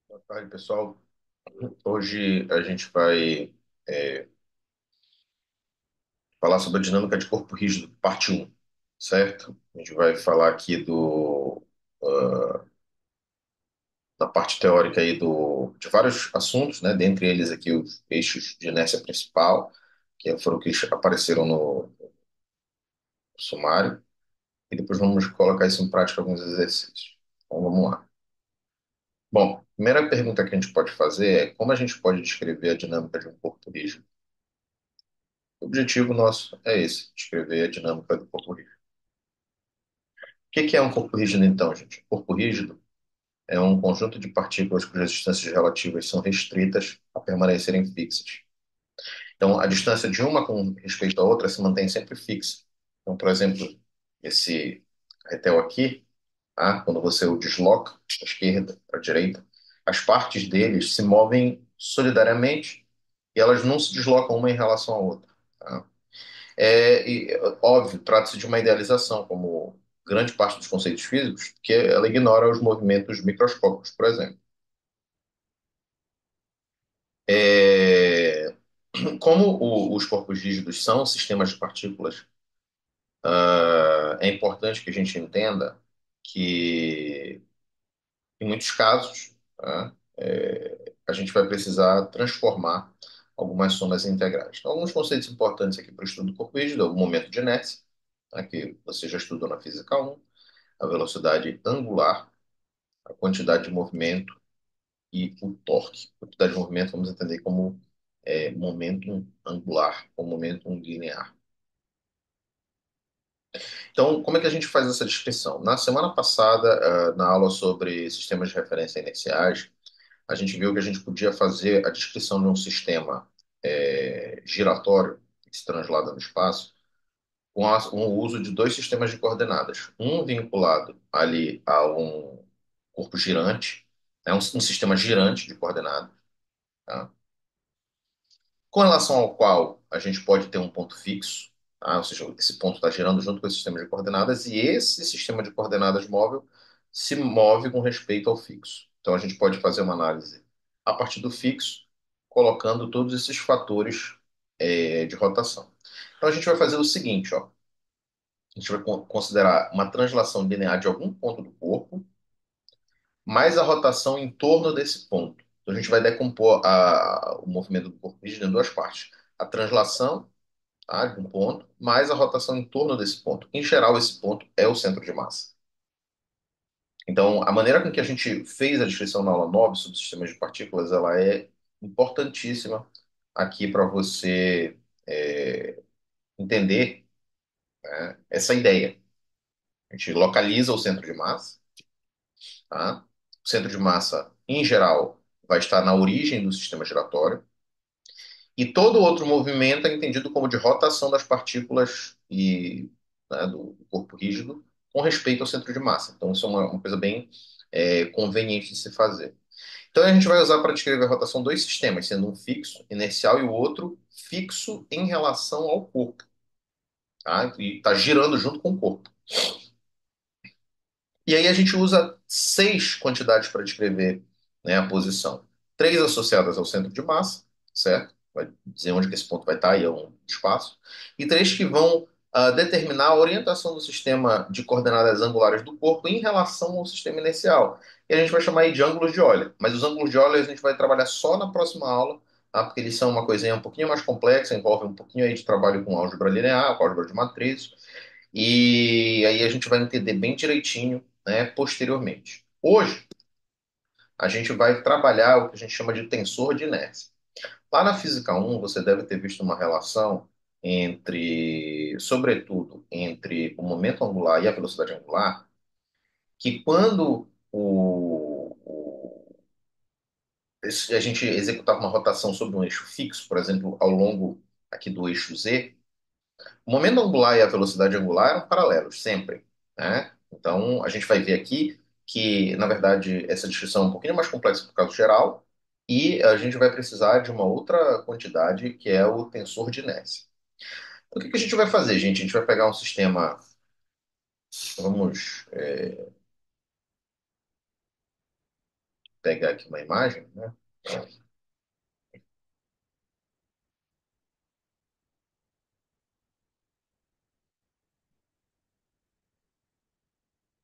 Boa tarde, pessoal. Hoje a gente vai falar sobre a dinâmica de corpo rígido, parte um, certo? A gente vai falar aqui da parte teórica aí de vários assuntos, né? Dentre eles aqui os eixos de inércia principal, que foram que apareceram no sumário, e depois vamos colocar isso em prática alguns exercícios. Então vamos lá. Bom, a primeira pergunta que a gente pode fazer é como a gente pode descrever a dinâmica de um corpo rígido? O objetivo nosso é esse, descrever a dinâmica do corpo rígido. O que é um corpo rígido, então, gente? Um corpo rígido é um conjunto de partículas cujas distâncias relativas são restritas a permanecerem fixas. Então, a distância de uma com respeito à outra se mantém sempre fixa. Então, por exemplo, esse retel aqui, tá? Quando você o desloca da esquerda para a direita, as partes deles se movem solidariamente e elas não se deslocam uma em relação à outra. Tá? Óbvio, trata-se de uma idealização, como grande parte dos conceitos físicos, que ela ignora os movimentos microscópicos, por exemplo. É, Como os corpos rígidos são sistemas de partículas, é importante que a gente entenda que, em muitos casos, tá, a gente vai precisar transformar algumas somas em integrais. Então, alguns conceitos importantes aqui para o estudo do corpo rígido é o momento de inércia, tá, que você já estudou na Física 1, a velocidade angular, a quantidade de movimento e o torque. Quantidade de movimento vamos entender como momento angular ou momento linear. Então, como é que a gente faz essa descrição? Na semana passada, na aula sobre sistemas de referência inerciais, a gente viu que a gente podia fazer a descrição de um sistema giratório que se translada no espaço com o uso de dois sistemas de coordenadas. Um vinculado ali a um corpo girante, um sistema girante de coordenadas, tá? Com relação ao qual a gente pode ter um ponto fixo, tá? Ou seja, esse ponto está girando junto com esse sistema de coordenadas, e esse sistema de coordenadas móvel se move com respeito ao fixo. Então a gente pode fazer uma análise a partir do fixo, colocando todos esses fatores de rotação. Então a gente vai fazer o seguinte, ó. A gente vai considerar uma translação linear de algum ponto do corpo, mais a rotação em torno desse ponto. Então a gente vai decompor o movimento do corpo rígido em duas partes. A translação, tá, de um ponto, mais a rotação em torno desse ponto. Em geral, esse ponto é o centro de massa. Então, a maneira com que a gente fez a descrição na aula 9 sobre sistemas de partículas, ela é importantíssima aqui para você entender, né, essa ideia. A gente localiza o centro de massa, tá? O centro de massa, em geral, vai estar na origem do sistema giratório. E todo outro movimento é entendido como de rotação das partículas né, do corpo rígido com respeito ao centro de massa. Então, isso é uma coisa bem conveniente de se fazer. Então, a gente vai usar para descrever a rotação dois sistemas, sendo um fixo, inercial, e o outro fixo em relação ao corpo. Tá? E está girando junto com o corpo. E aí a gente usa seis quantidades para descrever, né, a posição. Três associadas ao centro de massa, certo? Vai dizer onde que esse ponto vai estar e é um espaço. E três que vão determinar a orientação do sistema de coordenadas angulares do corpo em relação ao sistema inercial. E a gente vai chamar aí de ângulos de Euler. Mas os ângulos de Euler a gente vai trabalhar só na próxima aula, tá? Porque eles são uma coisinha um pouquinho mais complexa, envolvem um pouquinho aí de trabalho com álgebra linear, com álgebra de matrizes. E aí a gente vai entender bem direitinho, né, posteriormente. Hoje, a gente vai trabalhar o que a gente chama de tensor de inércia. Lá na Física 1, você deve ter visto uma relação sobretudo, entre o momento angular e a velocidade angular, que quando a gente executava uma rotação sobre um eixo fixo, por exemplo, ao longo aqui do eixo Z, o momento angular e a velocidade angular eram paralelos, sempre, né? Então, a gente vai ver aqui que, na verdade, essa descrição é um pouquinho mais complexa por causa geral, e a gente vai precisar de uma outra quantidade, que é o tensor de inércia. Então, o que que a gente vai fazer, gente? A gente vai pegar um sistema, vamos pegar aqui uma imagem, né?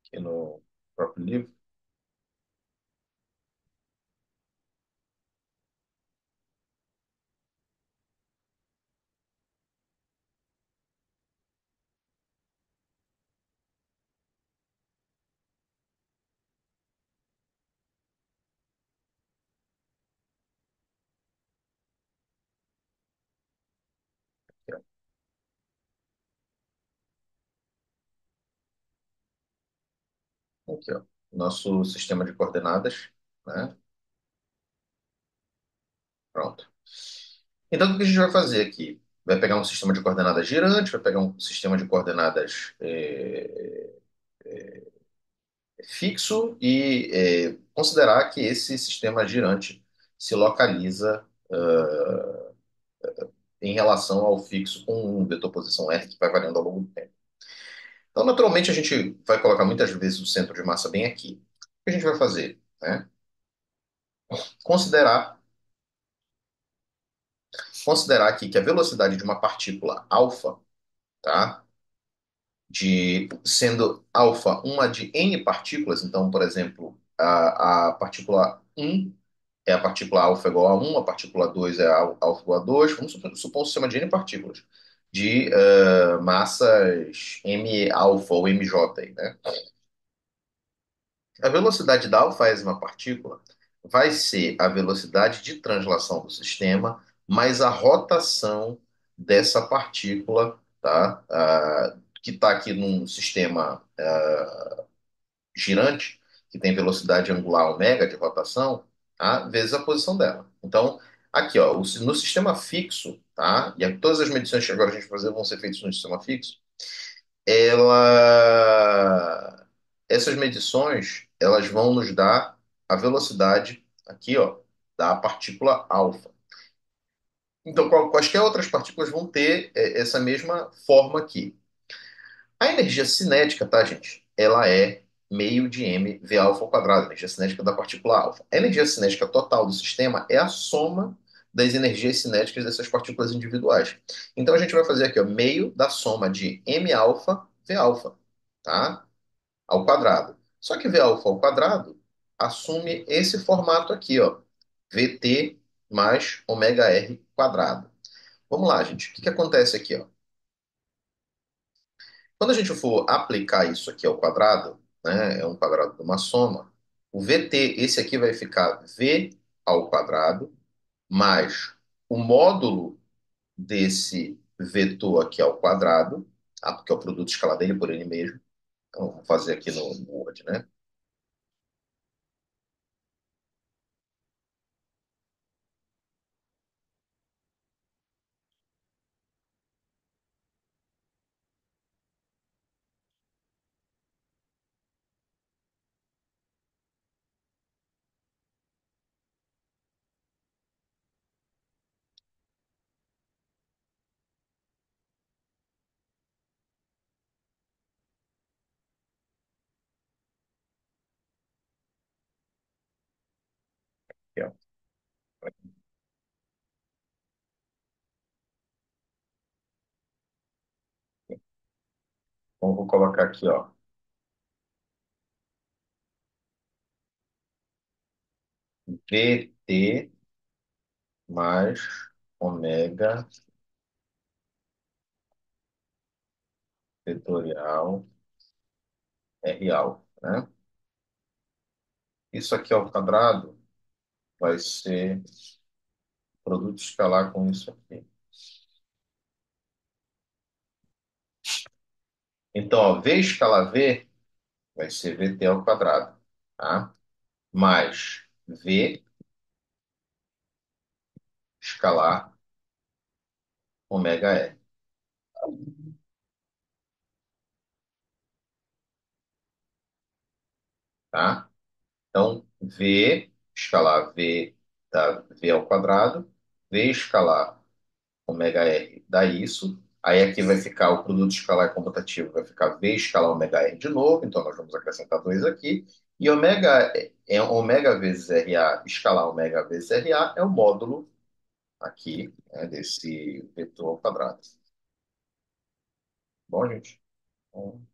Aqui no próprio livro. Aqui, ó. Aqui, ó. Nosso sistema de coordenadas, né? Pronto. Então, o que a gente vai fazer aqui? Vai pegar um sistema de coordenadas girante, vai pegar um sistema de coordenadas fixo e considerar que esse sistema girante se localiza em relação ao fixo com um vetor posição R que vai variando ao longo do tempo. Então, naturalmente, a gente vai colocar muitas vezes o centro de massa bem aqui. O que a gente vai fazer? Né? Considerar, considerar aqui que a velocidade de uma partícula alfa, tá? De sendo alfa uma de n partículas, então, por exemplo, a partícula um é a partícula alfa igual a um, a partícula 2 é a alfa igual a 2. Vamos supor um sistema de n partículas, de massas m alfa ou mj, aí, né? A velocidade da alfaésima partícula vai ser a velocidade de translação do sistema mais a rotação dessa partícula, tá? Que está aqui num sistema girante, que tem velocidade angular ômega de rotação, tá? Vezes a posição dela. Então, aqui, ó, no sistema fixo, tá? E todas as medições que agora a gente vai fazer vão ser feitas no sistema fixo. Ela, essas medições, elas vão nos dar a velocidade aqui, ó, da partícula alfa. Então, quaisquer outras partículas vão ter essa mesma forma aqui. A energia cinética, tá, gente? Ela é meio de mv alfa ao quadrado, a energia cinética da partícula alfa. A energia cinética total do sistema é a soma das energias cinéticas dessas partículas individuais. Então a gente vai fazer aqui, ó, meio da soma de m alfa v alfa, tá? Ao quadrado. Só que v alfa ao quadrado assume esse formato aqui, ó, vt mais ômega r quadrado. Vamos lá, gente. O que que acontece aqui, ó? Quando a gente for aplicar isso aqui ao quadrado, né, é um quadrado de uma soma, o VT, esse aqui vai ficar V ao quadrado, mais o módulo desse vetor aqui ao quadrado, tá, porque é o produto escalar dele por ele mesmo. Então, vamos fazer aqui no Word, né? Aqui, ó. Então, vou colocar aqui, ó, VT mais ômega vetorial R alfa, né? Isso aqui ao quadrado vai ser produto escalar com isso aqui. Então, ó, V escalar V vai ser VT ao quadrado, tá? Mais V escalar ômega R, tá? Então, V escalar V dá V ao quadrado, V escalar ômega R dá isso. Aí aqui vai ficar o produto escalar comutativo, vai ficar V escalar ômega R de novo, então nós vamos acrescentar dois aqui. E ômega é ômega vezes RA, escalar ômega vezes RA é o módulo aqui, né, desse vetor ao quadrado. Bom, gente? Então,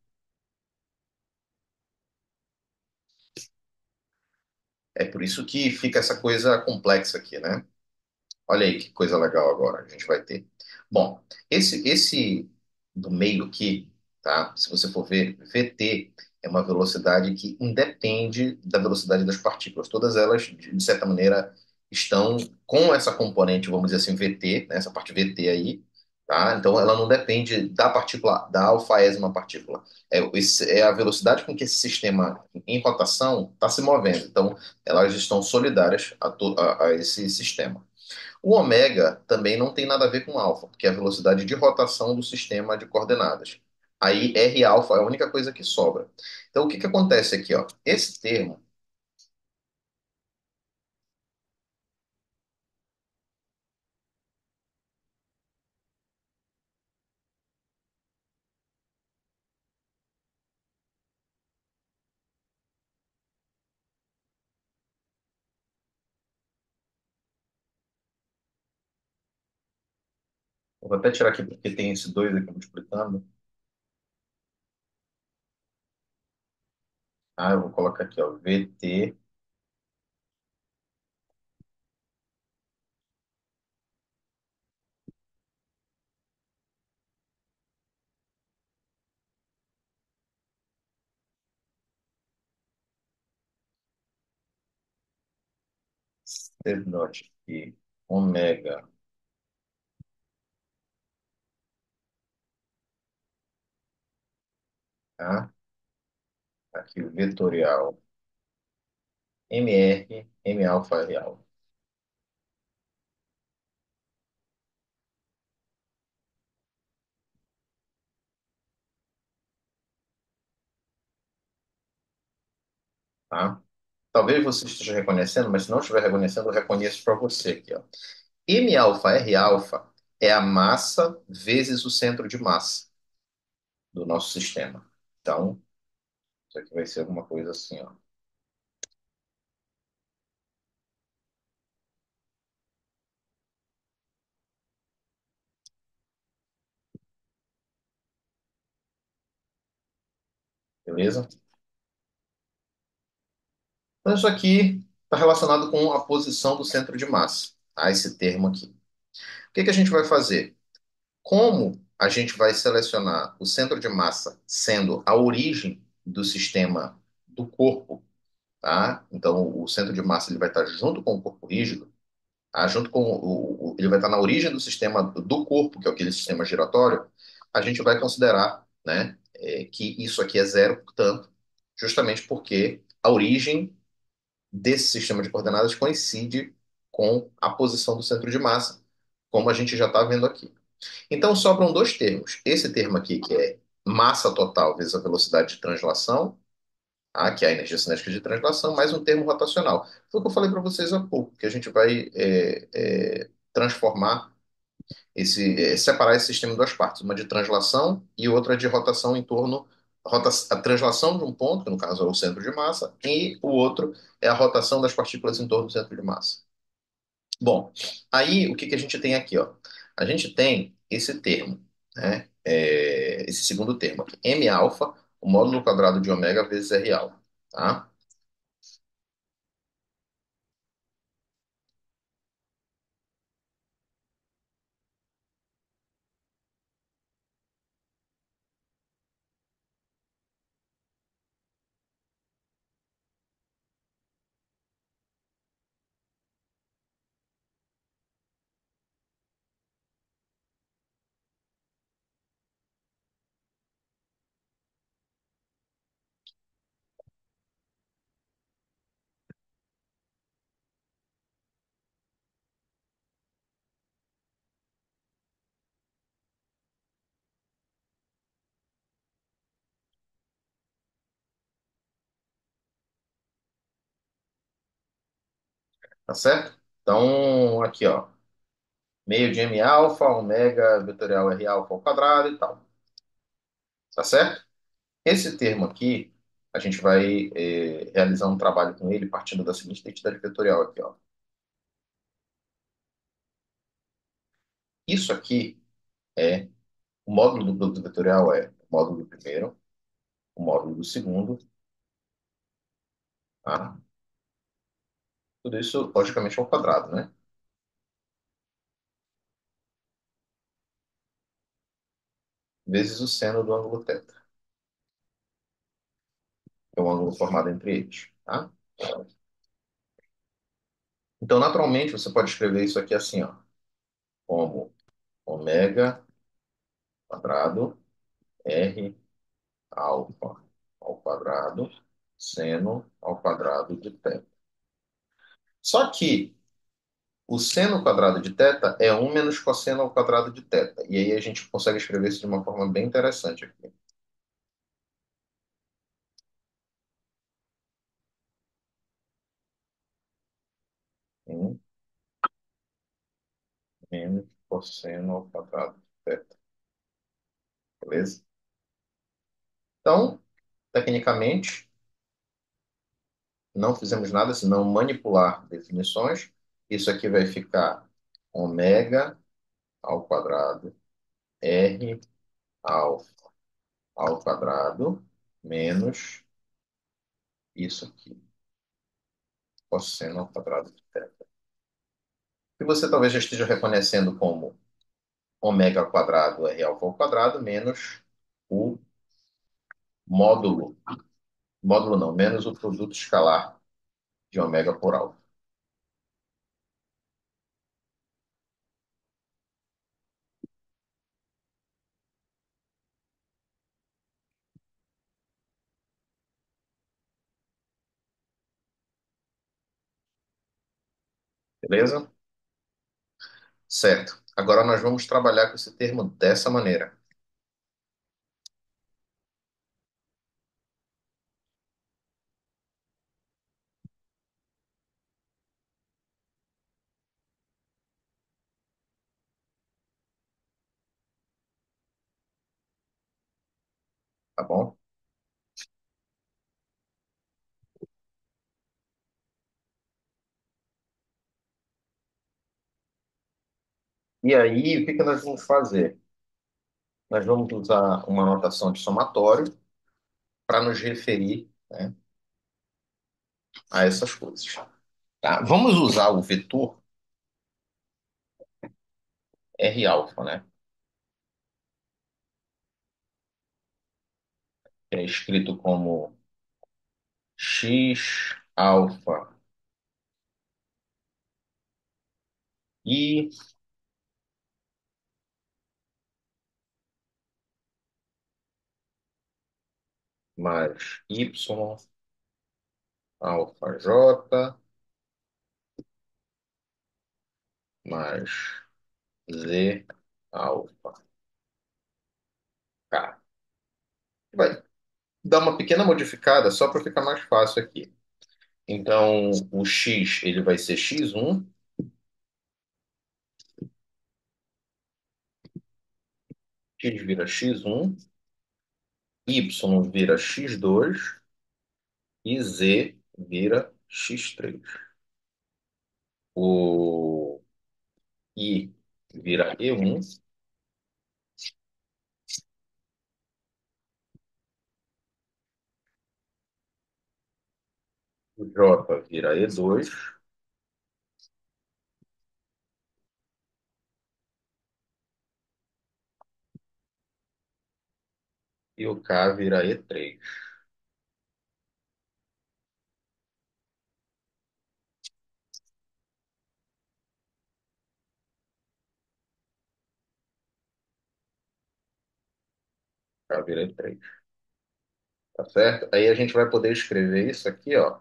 é por isso que fica essa coisa complexa aqui, né? Olha aí que coisa legal agora a gente vai ter. Bom, esse do meio aqui, tá? Se você for ver, VT é uma velocidade que independe da velocidade das partículas. Todas elas, de certa maneira, estão com essa componente, vamos dizer assim, VT, né? Essa parte VT aí, tá? Então ela não depende da partícula, da alfaésima partícula. É a velocidade com que esse sistema em rotação está se movendo. Então, elas estão solidárias a esse sistema. O ômega também não tem nada a ver com alfa, porque é a velocidade de rotação do sistema de coordenadas. Aí R alfa é a única coisa que sobra. Então o que que acontece aqui, ó? Esse termo, eu vou até tirar aqui porque tem esse 2 aqui multiplicando. Ah, eu vou colocar aqui, ó, VT, C0 e ômega, tá? Aqui o vetorial MR, M alfa, R alfa, tá? Talvez você esteja reconhecendo, mas se não estiver reconhecendo, eu reconheço para você aqui, ó. M alfa, R alfa é a massa vezes o centro de massa do nosso sistema. Então, isso aqui vai ser alguma coisa assim, ó. Beleza? Então, isso aqui está relacionado com a posição do centro de massa, tá? Esse termo aqui. O que que a gente vai fazer? Como a gente vai selecionar o centro de massa sendo a origem do sistema do corpo, tá? Então, o centro de massa ele vai estar junto com o corpo rígido, tá? Junto com ele vai estar na origem do sistema do corpo, que é aquele sistema giratório. A gente vai considerar, né, que isso aqui é zero, portanto, justamente porque a origem desse sistema de coordenadas coincide com a posição do centro de massa, como a gente já está vendo aqui. Então sobram dois termos. Esse termo aqui, que é massa total vezes a velocidade de translação, tá? Que é a energia cinética de translação, mais um termo rotacional. Foi o que eu falei para vocês há pouco, que a gente vai transformar separar esse sistema em duas partes, uma de translação e outra de rotação em torno, a translação de um ponto, que no caso é o centro de massa, e o outro é a rotação das partículas em torno do centro de massa. Bom, aí o que que a gente tem aqui, ó? A gente tem esse termo, né? Esse segundo termo aqui, M alfa, o módulo quadrado de ômega vezes R alfa, tá? Tá certo? Então, aqui, ó, meio de M alfa, ômega vetorial R alfa ao quadrado e tal. Tá certo? Esse termo aqui a gente vai realizar um trabalho com ele partindo da seguinte identidade vetorial aqui, ó. Isso aqui é o módulo do produto vetorial é o módulo do primeiro, o módulo do segundo, tá? Tudo isso, logicamente, ao quadrado, né? Vezes o seno do ângulo θ, que é o ângulo formado entre eles, tá? Então, naturalmente, você pode escrever isso aqui assim, ó, como ômega quadrado r alfa ao quadrado seno ao quadrado de θ. Só que o seno quadrado de θ é um menos cosseno ao quadrado de θ. E aí a gente consegue escrever isso de uma forma bem interessante aqui. Um menos cosseno ao quadrado de θ. Beleza? Então, tecnicamente, não fizemos nada senão manipular definições. Isso aqui vai ficar ômega ao quadrado r alfa ao quadrado menos isso aqui, cosseno ao quadrado de θ. Que você talvez já esteja reconhecendo como ômega ao quadrado r alfa ao quadrado menos o módulo, módulo não, menos o produto escalar de ômega por alfa. Beleza? Certo. Agora nós vamos trabalhar com esse termo dessa maneira. Tá bom? E aí, o que que nós vamos fazer? Nós vamos usar uma notação de somatório para nos referir, né, a essas coisas. Tá? Vamos usar o vetor R alfa, né? Que é escrito como X alfa I mais Y alfa J mais Z alfa K. Vai dar uma pequena modificada só para ficar mais fácil aqui. Então, o X ele vai ser X1, X vira X1, Y vira X2 e Z vira X3. O I vira E1, o J vira E2 e o K vira E3. K vira E3. Tá certo? Aí a gente vai poder escrever isso aqui, ó,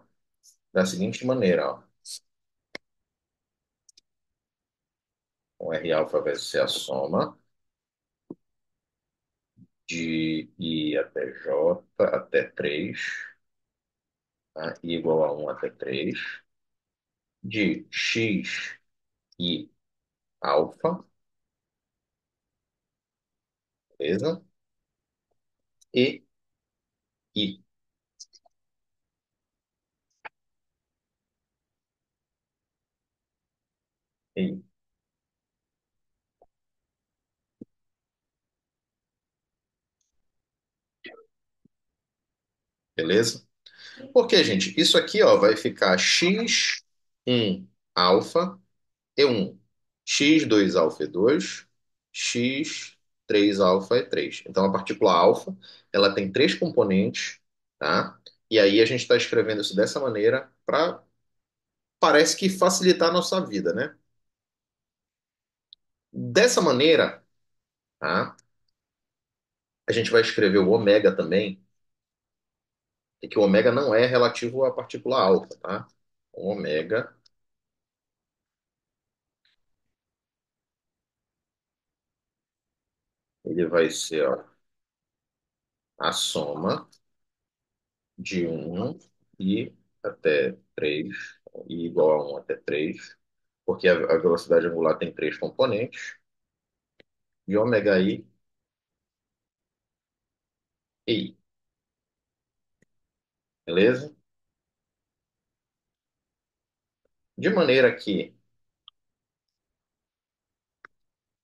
da seguinte maneira, ó. O R alfa vai ser a soma de I até J até 3, tá? I igual a 1 até 3, de X e alfa, beleza? E I. E- Beleza? Porque, gente, isso aqui, ó, vai ficar x1 alfa E1, x2 alfa E2, x3 alfa E3. Então, a partícula alfa, ela tem três componentes, tá? E aí a gente está escrevendo isso dessa maneira para, parece que facilitar a nossa vida, né? Dessa maneira, tá? A gente vai escrever o ômega também, e que o ômega não é relativo à partícula alfa, tá? O ômega, ele vai ser, ó, a soma de um e até 3 e igual a um até 3 porque a velocidade angular tem três componentes, de ômega e I, beleza? De maneira que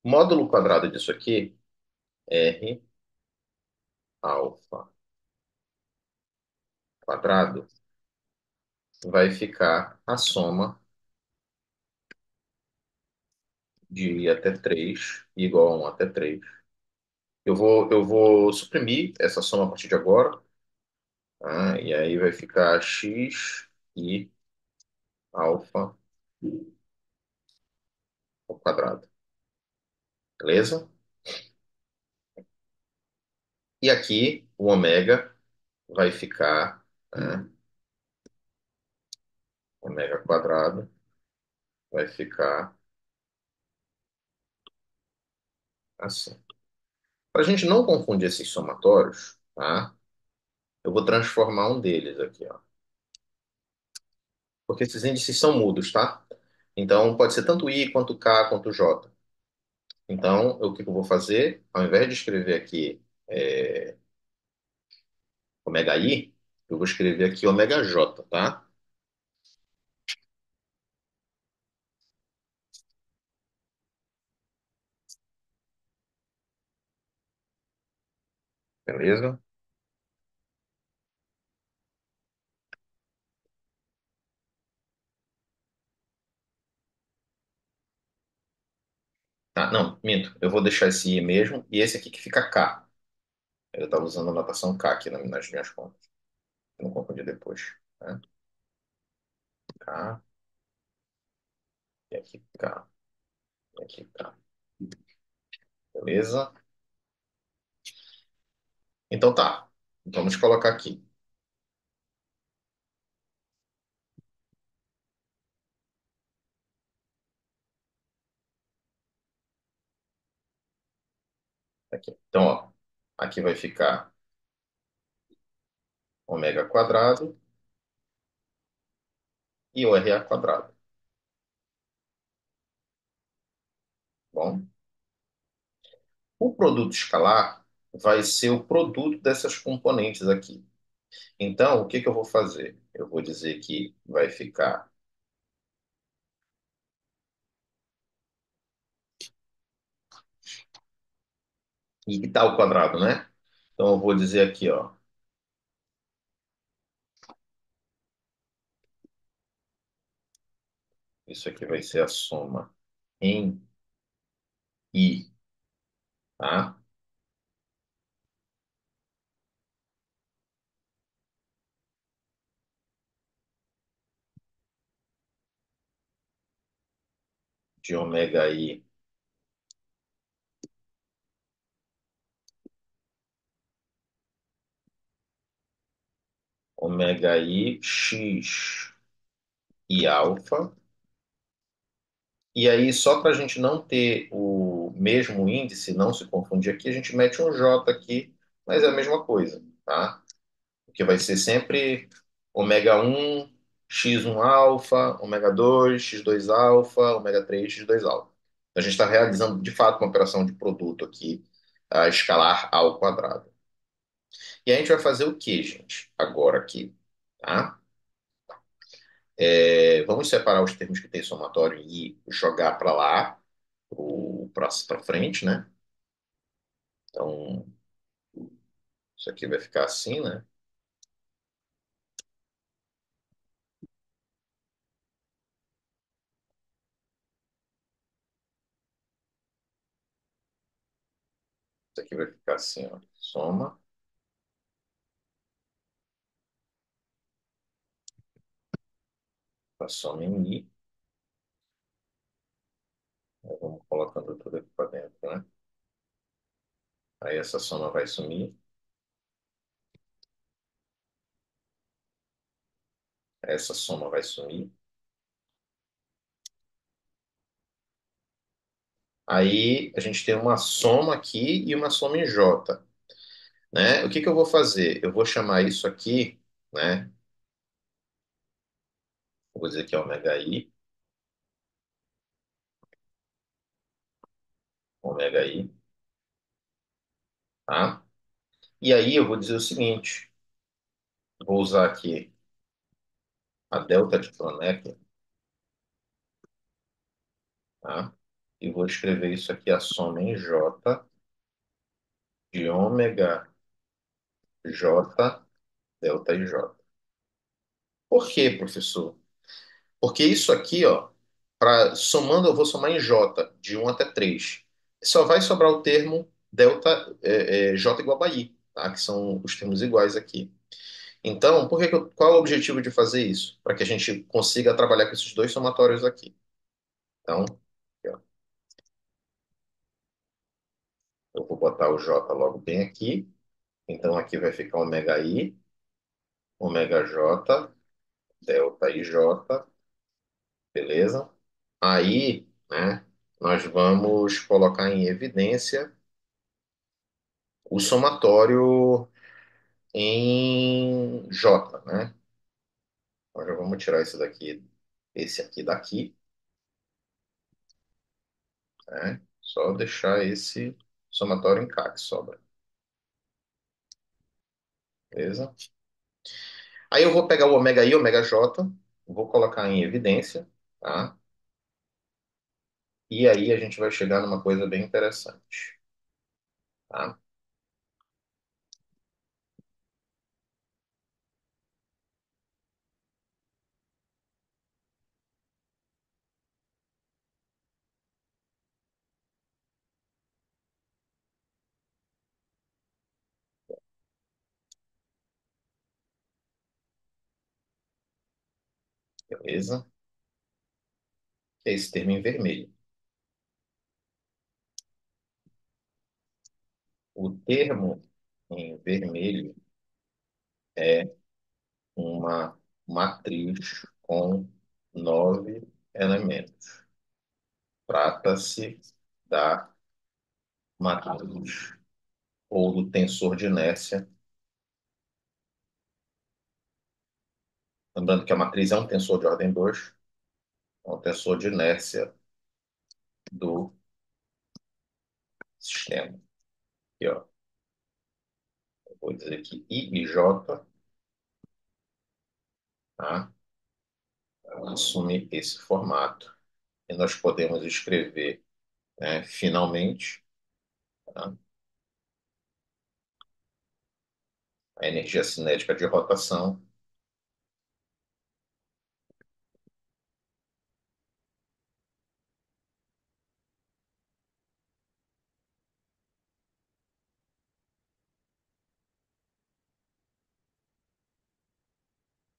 módulo quadrado disso aqui, R alfa quadrado, vai ficar a soma de I até 3 igual a um até 3. Eu vou suprimir essa soma a partir de agora, tá? E aí vai ficar x i alfa ao quadrado, beleza? E aqui o ômega vai ficar, né, ômega quadrado vai ficar assim. Para a gente não confundir esses somatórios, tá? Eu vou transformar um deles aqui, ó. Porque esses índices são mudos, tá? Então pode ser tanto i quanto k quanto j. Então o que que eu vou fazer? Ao invés de escrever aqui ômega i, eu vou escrever aqui ômega j, tá? Beleza? Tá, não, minto. Eu vou deixar esse i mesmo e esse aqui que fica k. Eu estava usando a notação k aqui nas minhas contas. Não confundir depois, né? K, e aqui K, e aqui K. Beleza? Então tá. Vamos colocar aqui. Aqui. Então, ó, aqui vai ficar ômega quadrado e o RA quadrado. Bom, o produto escalar vai ser o produto dessas componentes aqui. Então, o que que eu vou fazer? Eu vou dizer que vai ficar e tá ao quadrado, né? Então, eu vou dizer aqui, ó, isso aqui vai ser a soma em I, tá? De ômega I, ômega I x e alfa. E aí, só para a gente não ter o mesmo índice, não se confundir aqui, a gente mete um J aqui, mas é a mesma coisa, tá? Porque vai ser sempre ômega 1 x1 alfa, ômega 2 x2 alfa, ômega 3 x2 alfa. Então, a gente está realizando, de fato, uma operação de produto aqui, a escalar ao quadrado. E a gente vai fazer o que, gente? Agora aqui, tá? Vamos separar os termos que tem somatório e jogar para lá, para frente, né? Então, isso aqui vai ficar assim, né? Isso aqui vai ficar assim, ó. Soma, a soma em i. Aí vamos colocando tudo aqui para dentro, né? Aí essa soma vai sumir, essa soma vai sumir. Aí a gente tem uma soma aqui e uma soma em J, né? O que que eu vou fazer? Eu vou chamar isso aqui, né? Vou dizer que é ômega i, ômega i, tá? E aí eu vou dizer o seguinte, vou usar aqui a delta de Kronecker, tá? E vou escrever isso aqui, a soma em J de ômega J, delta i J. Por quê, professor? Porque isso aqui, ó, somando, eu vou somar em J, de 1 até 3. Só vai sobrar o termo delta J igual a I, tá? Que são os termos iguais aqui. Então, qual é o objetivo de fazer isso? Para que a gente consiga trabalhar com esses dois somatórios aqui. Então, aqui, ó, eu vou botar o J logo bem aqui. Então, aqui vai ficar ômega I, ômega J, delta IJ, beleza? Aí, né, nós vamos colocar em evidência o somatório em J, né? Então já vamos tirar esse aqui daqui, né? Só deixar esse somatório em K que sobra, beleza? Aí eu vou pegar o ômega I, ômega J, vou colocar em evidência, tá? E aí a gente vai chegar numa coisa bem interessante, tá? Beleza? Que é esse termo em vermelho. O termo em vermelho é uma matriz com 9 elementos. Trata-se da matriz ou do tensor de inércia. Lembrando que a matriz é um tensor de ordem 2, é um tensor de inércia do sistema. Aqui, ó, eu vou dizer que I e J, tá, assume esse formato. E nós podemos escrever, né, finalmente, tá, a energia cinética de rotação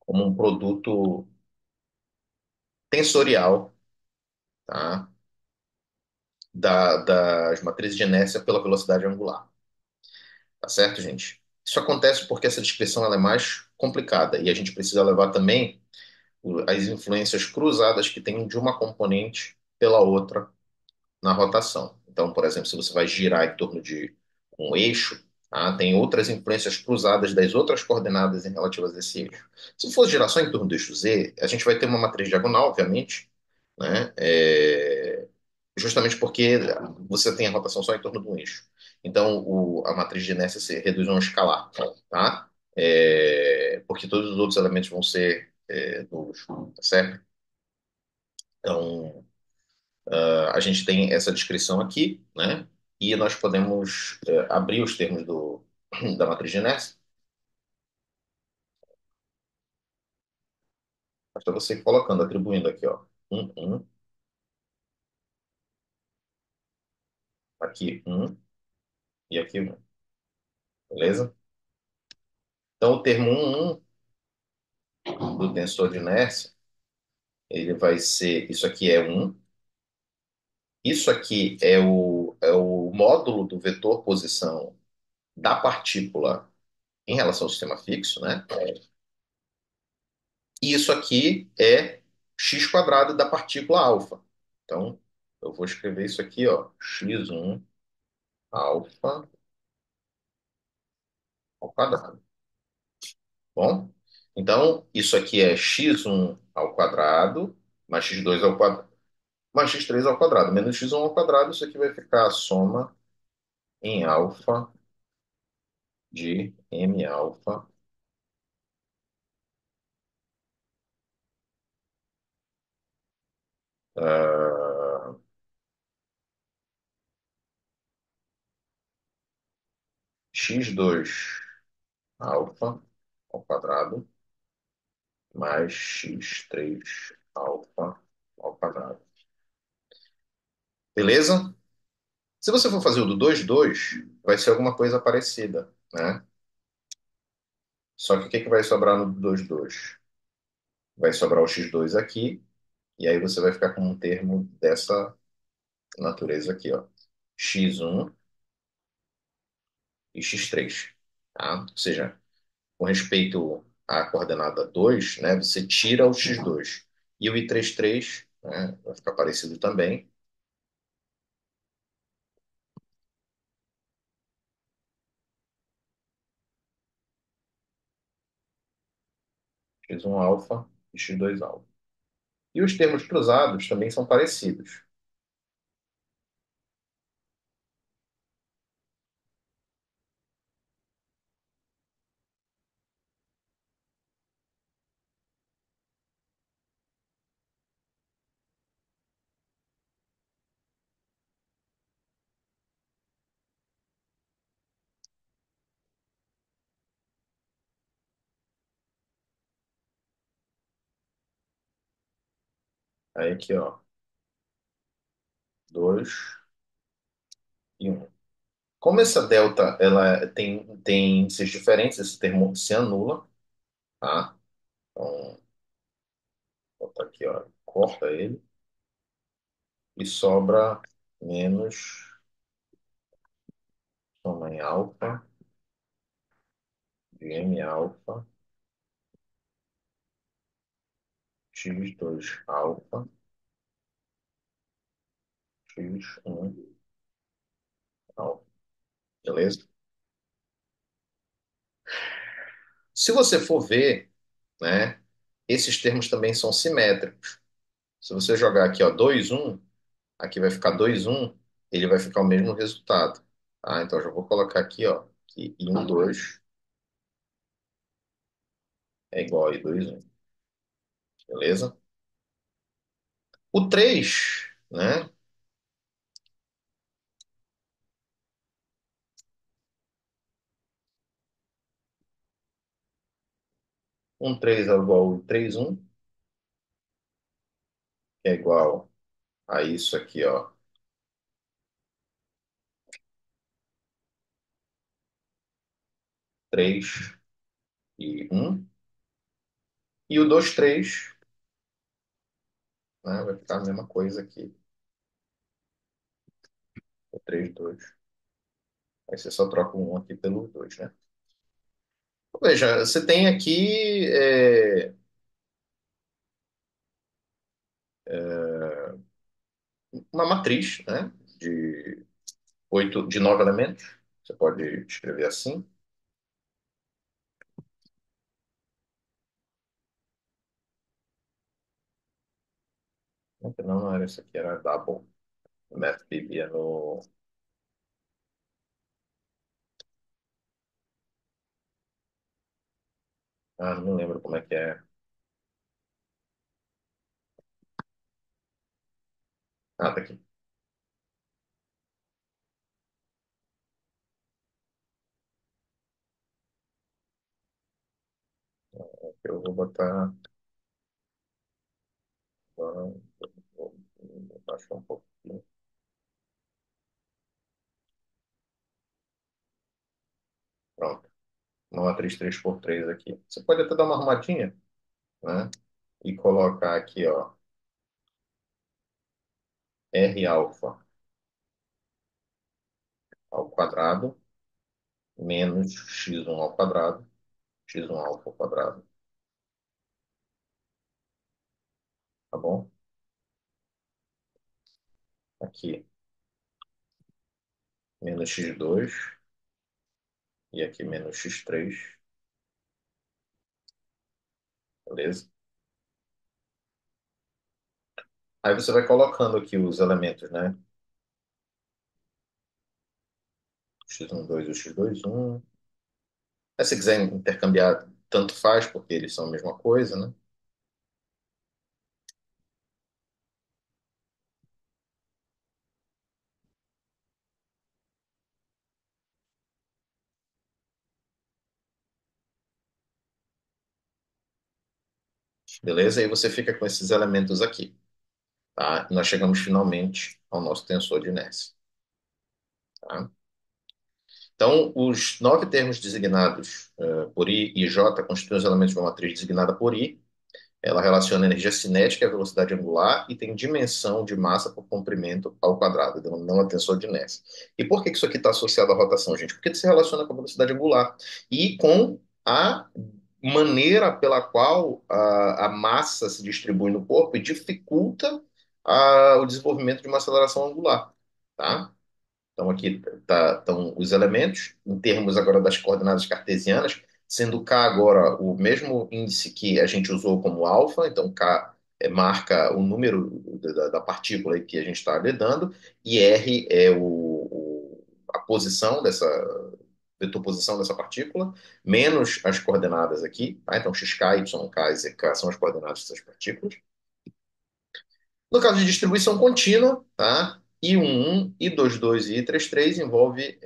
como um produto tensorial, tá, das matrizes de inércia pela velocidade angular. Tá certo, gente? Isso acontece porque essa descrição ela é mais complicada e a gente precisa levar também as influências cruzadas que tem de uma componente pela outra na rotação. Então, por exemplo, se você vai girar em torno de um eixo, tá, tem outras influências cruzadas das outras coordenadas em relativas a esse eixo. Se for girar só em torno do eixo Z, a gente vai ter uma matriz diagonal, obviamente, né? Justamente porque você tem a rotação só em torno de um eixo. Então, a matriz de inércia se reduz a um escalar, tá? Porque todos os outros elementos vão ser nulos, tá certo? Então, a gente tem essa descrição aqui, né? E nós podemos abrir os termos da matriz de inércia. Basta você ir colocando, atribuindo aqui, ó. 1, aqui 1 e aqui 1. Beleza? Então, o termo 1 do tensor de inércia, ele vai ser, isso aqui é 1, isso aqui é o módulo do vetor posição da partícula em relação ao sistema fixo, né? E isso aqui é x quadrado da partícula alfa. Então, eu vou escrever isso aqui, ó, x1 alfa ao quadrado. Bom? Então, isso aqui é x1 ao quadrado mais x2 ao quadrado mais x3 ao quadrado menos x1 ao quadrado. Isso aqui vai ficar a soma em alfa de m alfa ah, x2 alfa ao quadrado mais x3 alfa ao quadrado. Beleza? Se você for fazer o do 2 2, vai ser alguma coisa parecida, né? Só que o que que vai sobrar no 2 2? Vai sobrar o x2 aqui, e aí você vai ficar com um termo dessa natureza aqui, ó. X1 e x3, tá? Ou seja, com respeito à coordenada 2, né, você tira o x2. E o i33, né, vai ficar parecido também. X1 alfa e x2 alfa. E os termos cruzados também são parecidos. Aí aqui, ó, 2 e 1. Como essa delta ela tem índices diferentes, esse termo se anula, tá? Então, vou botar aqui, ó, corta ele e sobra menos soma em alfa de m alfa x2 alfa x1 alfa, beleza? Se você for ver, né, esses termos também são simétricos. Se você jogar aqui, ó, 2 1, aqui vai ficar 2 1, ele vai ficar o mesmo resultado, tá? Então, eu já vou colocar aqui, ó, que i 2 é igual a i2 1, beleza? O 3, né? Um 3 é igual ao 3 1, que é igual a isso aqui, ó, 3 e 1. E o 2 3, né, vai ficar a mesma coisa aqui, o 3 2. Aí você só troca o 1 aqui pelo 2, né? Veja, você tem aqui uma matriz, né, de 9 elementos. Você pode escrever assim. Não, não era isso aqui, era double. O MathLib é no... Ah, não lembro como é que é. Ah, tá aqui. Eu vou botar. Agora, vou baixar um pouco aqui. Pronto. Uma matriz 3x3 aqui. Você pode até dar uma arrumadinha, né? E colocar aqui, ó, R alfa ao quadrado menos x1 ao quadrado, x1 alfa ao quadrado, tá bom? Aqui, menos x2 e aqui menos x3, beleza? Aí você vai colocando aqui os elementos, né? X1, 2 e o x2, 1. Aí se quiser intercambiar, tanto faz, porque eles são a mesma coisa, né? Beleza? Aí você fica com esses elementos aqui, tá? E nós chegamos finalmente ao nosso tensor de inércia, tá? Então, os nove termos designados por I e J constituem os elementos de uma matriz designada por I. Ela relaciona a energia cinética e a velocidade angular e tem dimensão de massa por comprimento ao quadrado, denominando tensor de inércia. E por que que isso aqui está associado à rotação, gente? Porque ele se relaciona com a velocidade angular e com a maneira pela qual a massa se distribui no corpo e dificulta o desenvolvimento de uma aceleração angular, tá? Então, aqui estão os elementos, em termos agora das coordenadas cartesianas, sendo K agora o mesmo índice que a gente usou como alfa, então K marca o número da partícula aí que a gente está lidando, e R é a posição dessa, vetor posição dessa partícula, menos as coordenadas aqui, tá? Então XK, YK e ZK são as coordenadas dessas partículas. No caso de distribuição contínua, tá? I11, I22 e I33 envolve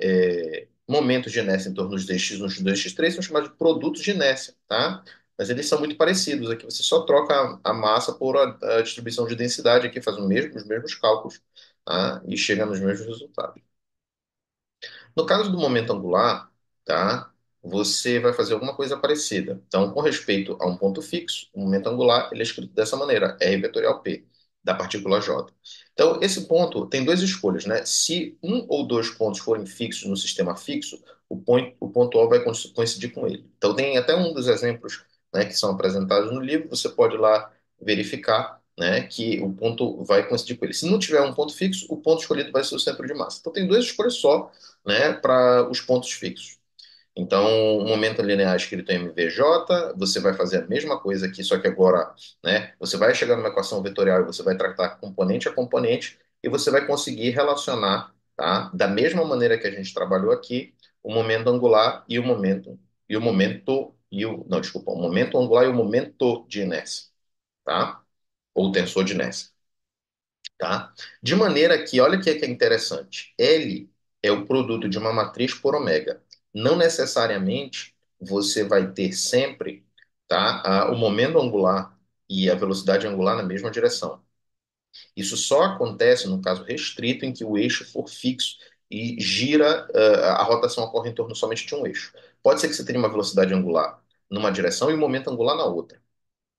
momentos de inércia em torno dos X1, X2 e X3, são chamados de produtos de inércia, tá? Mas eles são muito parecidos. Aqui você só troca a massa por a distribuição de densidade, aqui faz os mesmos cálculos, tá? E chega nos mesmos resultados. No caso do momento angular, tá? Você vai fazer alguma coisa parecida. Então, com respeito a um ponto fixo, o momento angular ele é escrito dessa maneira, R vetorial P, da partícula J. Então, esse ponto tem duas escolhas, né? Se um ou dois pontos forem fixos no sistema fixo, o ponto O vai coincidir com ele. Então, tem até um dos exemplos, né, que são apresentados no livro, você pode ir lá verificar, né, que o ponto vai coincidir com ele. Se não tiver um ponto fixo, o ponto escolhido vai ser o centro de massa. Então, tem duas escolhas só, né, para os pontos fixos. Então, o momento linear escrito em MVJ, você vai fazer a mesma coisa aqui, só que agora, né, você vai chegar numa equação vetorial e você vai tratar componente a componente e você vai conseguir relacionar, tá, da mesma maneira que a gente trabalhou aqui, o momento angular e o momento e o, não, desculpa, o momento angular e o momento de inércia, tá? Ou tensor de inércia, tá? De maneira que, olha o que é interessante. L é o produto de uma matriz por ômega. Não necessariamente você vai ter sempre, tá, o momento angular e a velocidade angular na mesma direção. Isso só acontece no caso restrito em que o eixo for fixo e gira, a rotação ocorre em torno somente de um eixo. Pode ser que você tenha uma velocidade angular numa direção e um momento angular na outra,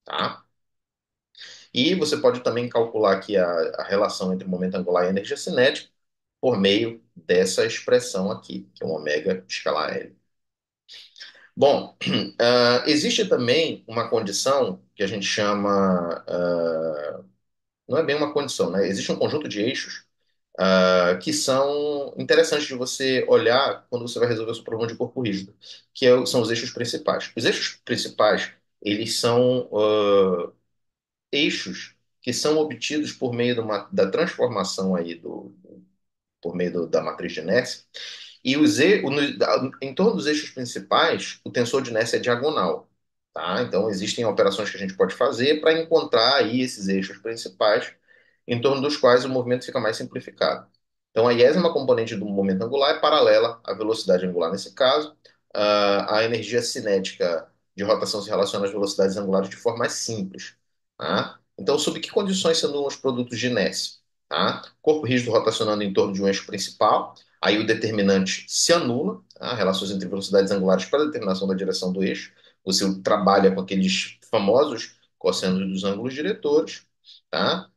tá? E você pode também calcular aqui a relação entre o momento angular e a energia cinética por meio dessa expressão aqui, que é um ômega escalar L. Bom, existe também uma condição que a gente chama, não é bem uma condição, né? Existe um conjunto de eixos que são interessantes de você olhar quando você vai resolver o seu problema de corpo rígido, são os eixos principais. Os eixos principais, eles são eixos que são obtidos por meio da transformação aí por meio da matriz de inércia. E em torno dos eixos principais, o tensor de inércia é diagonal. Tá? Então, existem operações que a gente pode fazer para encontrar aí esses eixos principais em torno dos quais o movimento fica mais simplificado. Então, a iésima componente do momento angular é paralela à velocidade angular nesse caso. A energia cinética de rotação se relaciona às velocidades angulares de forma mais simples. Tá? Então, sob que condições se anulam os produtos de inércia? Tá? Corpo rígido rotacionando em torno de um eixo principal, aí o determinante se anula, tá? Relações entre velocidades angulares para a determinação da direção do eixo. Você trabalha com aqueles famosos cossenos dos ângulos diretores, tá?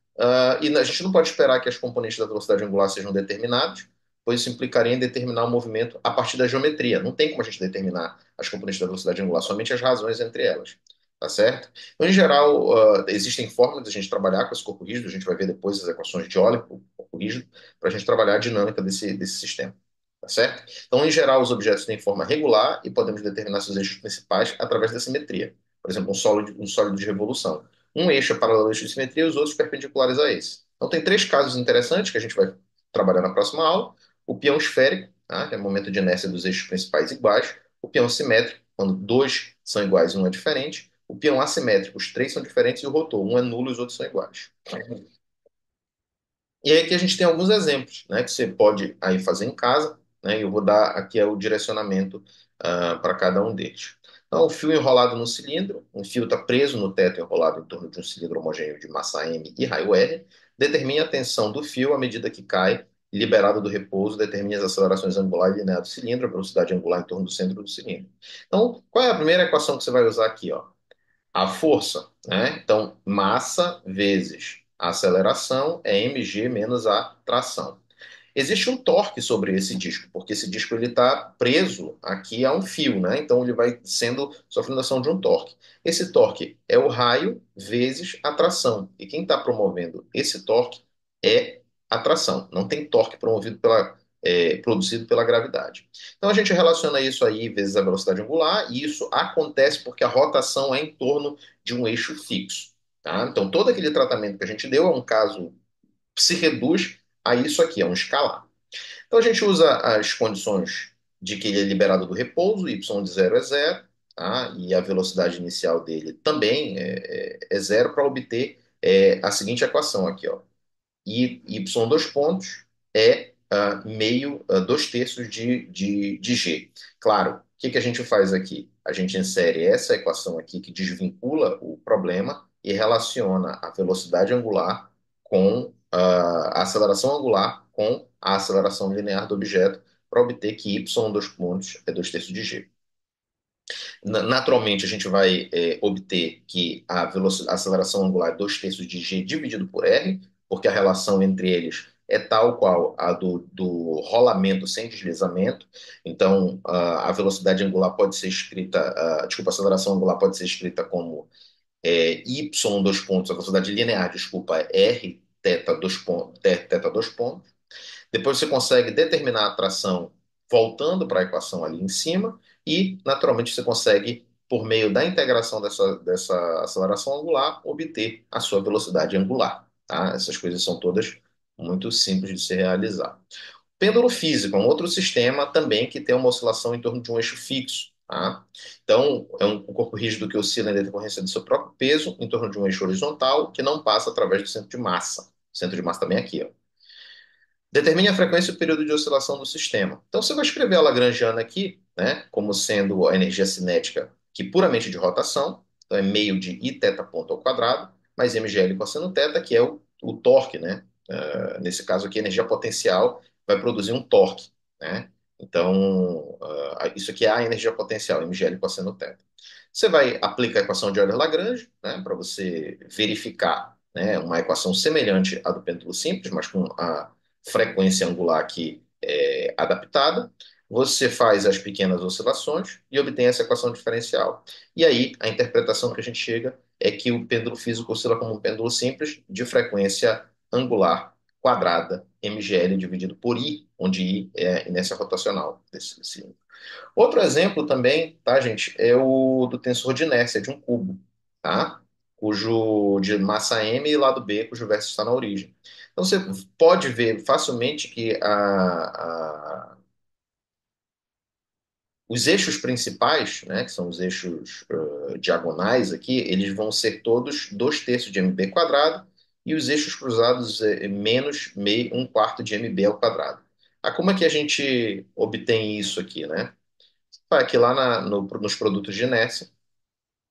E a gente não pode esperar que as componentes da velocidade angular sejam determinadas, pois isso implicaria em determinar o movimento a partir da geometria. Não tem como a gente determinar as componentes da velocidade angular, somente as razões entre elas. Tá certo? Então, em geral, existem formas de a gente trabalhar com esse corpo rígido, a gente vai ver depois as equações de Euler, o corpo rígido, para a gente trabalhar a dinâmica desse sistema. Tá certo? Então, em geral, os objetos têm forma regular e podemos determinar seus eixos principais através da simetria. Por exemplo, um sólido de revolução. Um eixo é paralelo ao eixo de simetria e os outros perpendiculares a esse. Então, tem três casos interessantes que a gente vai trabalhar na próxima aula. O peão esférico, tá? Que é o momento de inércia dos eixos principais iguais. O peão simétrico, quando dois são iguais e um é diferente. O peão assimétrico, os três são diferentes. E o rotor, um é nulo e os outros são iguais. E aí aqui a gente tem alguns exemplos, né, que você pode aí fazer em casa, né, e eu vou dar aqui o direcionamento para cada um deles. Então, o fio enrolado no cilindro, um fio está preso no teto enrolado em torno de um cilindro homogêneo de massa M e raio R, determine a tensão do fio à medida que cai, liberado do repouso, determine as acelerações angular e linear do cilindro, a velocidade angular em torno do centro do cilindro. Então, qual é a primeira equação que você vai usar aqui, ó? A força, né? Então, massa vezes a aceleração é mg menos a tração. Existe um torque sobre esse disco, porque esse disco ele está preso aqui a um fio, né? Então ele vai sendo sofrendo ação de um torque. Esse torque é o raio vezes a tração. E quem está promovendo esse torque é a tração. Não tem torque promovido produzido pela gravidade. Então a gente relaciona isso aí vezes a velocidade angular, e isso acontece porque a rotação é em torno de um eixo fixo. Tá? Então todo aquele tratamento que a gente deu é um caso se reduz a isso aqui, é um escalar. Então a gente usa as condições de que ele é liberado do repouso, y de zero é zero, tá? E a velocidade inicial dele também é zero para obter a seguinte equação aqui, ó. Y dois pontos é meio, dois terços de G. Claro, o que que a gente faz aqui? A gente insere essa equação aqui que desvincula o problema e relaciona a velocidade angular com a aceleração angular com a aceleração linear do objeto para obter que y dois pontos é dois terços de G. Naturalmente, a gente vai obter que a aceleração angular é 2 terços de g dividido por r, porque a relação entre eles é tal qual a do rolamento sem deslizamento. Então, a velocidade angular pode ser escrita, desculpa, a aceleração angular pode ser escrita como y dois pontos, a velocidade linear, desculpa, é r teta dois pontos, teta dois pontos. Depois você consegue determinar a tração voltando para a equação ali em cima e, naturalmente, você consegue, por meio da integração dessa aceleração angular, obter a sua velocidade angular. Tá? Essas coisas são todas muito simples de se realizar. Pêndulo físico é um outro sistema também que tem uma oscilação em torno de um eixo fixo. Tá? Então, é um corpo rígido que oscila em decorrência do seu próprio peso em torno de um eixo horizontal que não passa através do centro de massa. O centro de massa também é aqui, ó. Determine a frequência e o período de oscilação do sistema. Então, você vai escrever a Lagrangiana aqui, né, como sendo a energia cinética que puramente de rotação, então é meio de I θ ponto ao quadrado, mais mgl cosseno θ, que é o torque, né? Nesse caso aqui, a energia potencial vai produzir um torque, né? Então, isso aqui é a energia potencial, mgl cosseno θ. Você vai aplicar a equação de Euler-Lagrange, né, para você verificar, né, uma equação semelhante à do pêndulo simples, mas com a frequência angular aqui adaptada. Você faz as pequenas oscilações e obtém essa equação diferencial. E aí, a interpretação que a gente chega é que o pêndulo físico oscila como um pêndulo simples de frequência angular quadrada, mgl dividido por I, onde I é a inércia rotacional desse cilindro. Outro exemplo também, tá, gente, é o do tensor de inércia de um cubo, tá? Cujo de massa m e lado B, cujo vértice está na origem. Então você pode ver facilmente que os eixos principais, né, que são os eixos diagonais aqui, eles vão ser todos 2 terços de mb quadrado e os eixos cruzados é menos meio, um quarto de mb ao quadrado. Ah, como é que a gente obtém isso aqui, né? Vai aqui lá nos produtos de inércia,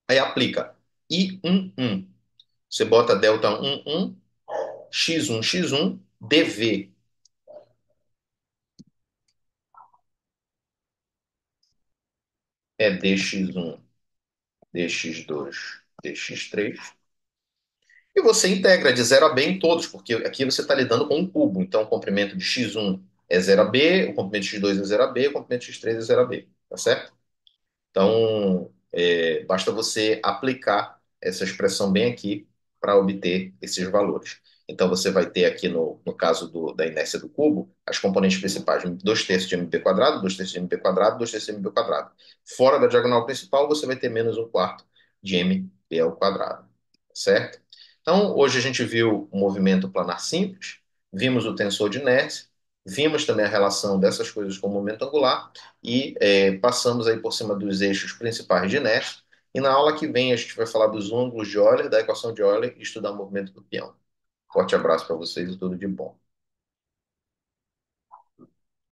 aí aplica I11. Você bota delta 11, x1, dv é dx1, dx2, dx3. E você integra de zero a b em todos, porque aqui você está lidando com um cubo. Então, o comprimento de x1 é zero a b, o comprimento de x2 é zero a b, o comprimento de x3 é zero a b. Tá certo? Então, basta você aplicar essa expressão bem aqui para obter esses valores. Então, você vai ter aqui no caso da inércia do cubo, as componentes principais, 2 terços de mb quadrado, 2 terços de mb quadrado, 2 terços de mb quadrado. Fora da diagonal principal, você vai ter menos um quarto de mb ao quadrado. Certo? Então, hoje a gente viu o movimento planar simples, vimos o tensor de inércia, vimos também a relação dessas coisas com o momento angular, e passamos aí por cima dos eixos principais de Nernst. E na aula que vem a gente vai falar dos ângulos de Euler, da equação de Euler e estudar o movimento do peão. Forte abraço para vocês e tudo de bom.